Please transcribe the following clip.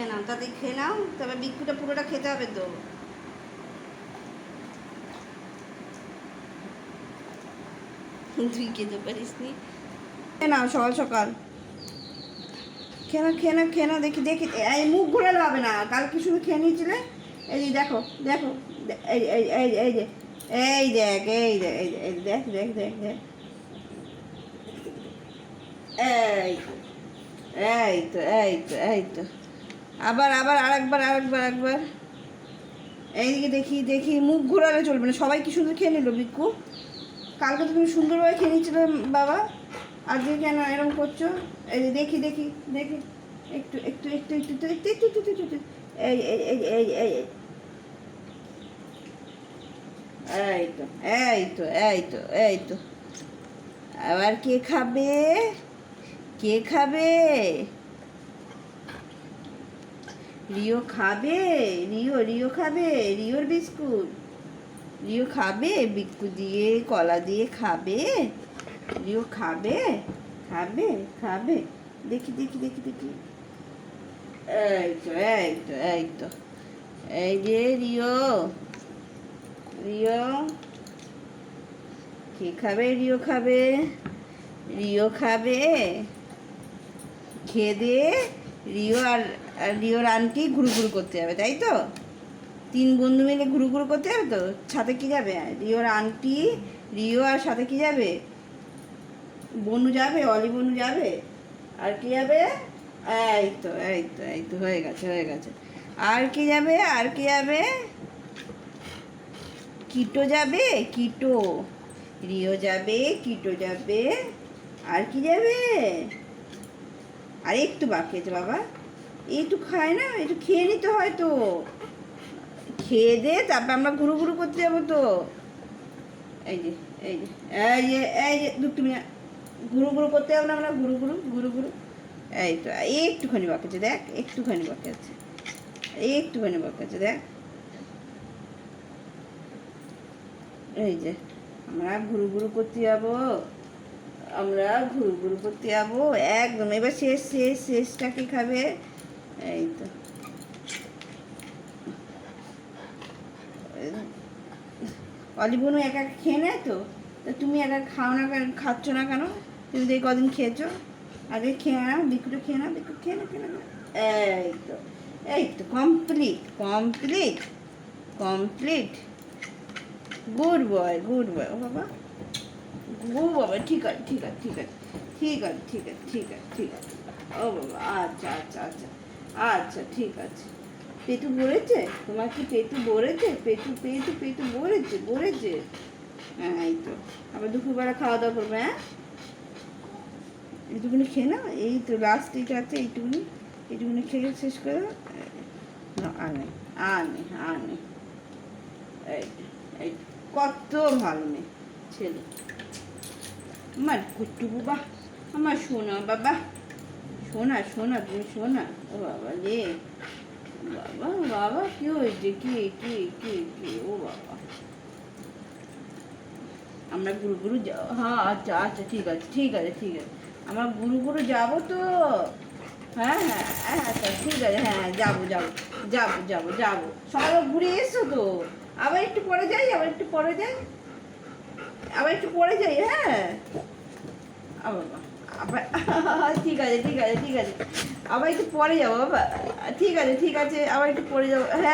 খেয়ে নাও, তাতে খেয়ে নাও, তবে বিস্কুটটা পুরোটা খেতে হবে তো। তুই খেতে পারিস নি, খেয়ে নাও সকাল সকাল, খেয়ে না খেয়ে না খেয়ে না, দেখি দেখি, এই মুখ ঘোরালে হবে না, কালকে শুধু খেয়ে নিয়েছিলে। এই যে দেখো দেখো, এই এই এই এই যে, এই দেখ, এই দেখ, এই দেখ দেখ দেখ দেখ, এই এই তো এই তো এই তো, আবার আবার আরেকবার আরেকবার একবার, এইদিকে দেখি দেখি, মুখ ঘোরালে চলবে না। সবাই কি সুন্দর খেয়ে নিল বিক্কু, কালকে তো তুমি সুন্দরভাবে খেয়ে নিচ্ছিলে বাবা, আজকে কেন এরকম করছো? এই যে দেখি দেখি দেখি, একটু একটু একটু একটু একটু একটু একটু একটু একটু, এই এই এই এই এই, এই তো এই তো এই তো এই তো, আবার কে খাবে, কে খাবে? রিও খাবে, রিও রিও খাবে, রিওর বিস্কুট, রিও খাবে, বিস্কুট দিয়ে কলা দিয়ে খাবে, রিও খাবে, খাবে খাবে, দেখি দেখি দেখি দেখি, এই তো এই তো এই তো, এই যে রিও, রিও কে খাবে, রিও খাবে, রিও খাবে, খেয়ে দিয়ে রিও আর রিওর আন্টি ঘুরু ঘুরু করতে যাবে, তাই তো? তিন বন্ধু মিলে ঘুরু ঘুরু করতে যাবে তো, সাথে কি যাবে? রিওর আন্টি, রিও আর সাথে কি যাবে? বনু যাবে, অলি বনু যাবে, আর কি যাবে? এই তো এই তো এই তো, হয়ে গেছে হয়ে গেছে। আর কি যাবে, আর কি যাবে? কিটো যাবে, কিটো, রিও যাবে, কিটো যাবে, আর কি যাবে? আর একটু বাকি আছে বাবা, একটু খায় না, একটু খেয়ে নিতে হয় তো, খেয়ে দে, তারপর আমরা ঘুরু ঘুরু করতে যাবো তো। এই যে এই যে এই যে এই যে দুটো মিনিট ঘুরু ঘুরু করতে যাবো না আমরা, ঘুরু ঘুরু ঘুরু ঘুরু, এই তো একটুখানি বাকি আছে, দেখ একটুখানি বাকি আছে, একটুখানি বাকি আছে, দেখ, এই যে আমরা ঘুরু ঘুরু করতে যাবো, আমরা ঘুরু ঘুরু করতে যাবো একদম। এবার শেষ শেষ শেষটা কি খাবে? এই তো, অলিবনু একা খেয়ে নেয় তো, তা তুমি একা খাও না, খাচ্ছ না কেন? তুমি তো এই কদিন খেয়েছো, আগে খেয়ে নাও, বিকুটে খেয়ে নাও, বিকুট খেয়ে না খেয়ে না, এই তো এই তো, complete complete complete, good boy good boy, ও বাবা, ও বাবা, ঠিক আছে ঠিক আছে ঠিক আছে ঠিক আছে ঠিক আছে ঠিক আছে ঠিক আছে, ও বাবা, আচ্ছা আচ্ছা আচ্ছা আচ্ছা ঠিক আছে। পেটু ভরেছে তোমার, কি পেটু ভরেছে? পেটু পেটু পেটু ভরেছে ভরেছে, হ্যাঁ এই তো, আবার দুপুরবেলা খাওয়া দাওয়া করবে, হ্যাঁ এইটুকুনি খেয়ে নাও, এই তো লাস্ট এইটা আছে, এইটুকুনি এইটুকুনি খেয়ে শেষ করে দাও, আর নেই আর নেই আর নেই, এই এই কত ভালো মেয়ে ছেলে, আমার কুট্টু বাবা, আমার সোনা বাবা, সোনা সোনা তুমি সোনা, ও বাবা রে, বাবা বাবা, কি হয়েছে, কি কি কি কি, ও বাবা, আমরা গুরু গুরু যাবো, হ্যাঁ আচ্ছা আচ্ছা ঠিক আছে ঠিক আছে ঠিক আছে, আমরা গুরু গুরু যাবো তো, হ্যাঁ হ্যাঁ হ্যাঁ আচ্ছা ঠিক আছে, হ্যাঁ যাবো যাবো যাবো যাবো যাবো, সবাই ঘুরে এসো তো, আবার একটু পরে যাই, আবার একটু পরে যাই, আবার একটু পরে যাই, হ্যাঁ আবার আবার, ঠিক আছে ঠিক আছে ঠিক আছে, আবার একটু পরে যাবো বাবা, ঠিক আছে ঠিক আছে, আবার একটু পরে যাবো, হ্যাঁ।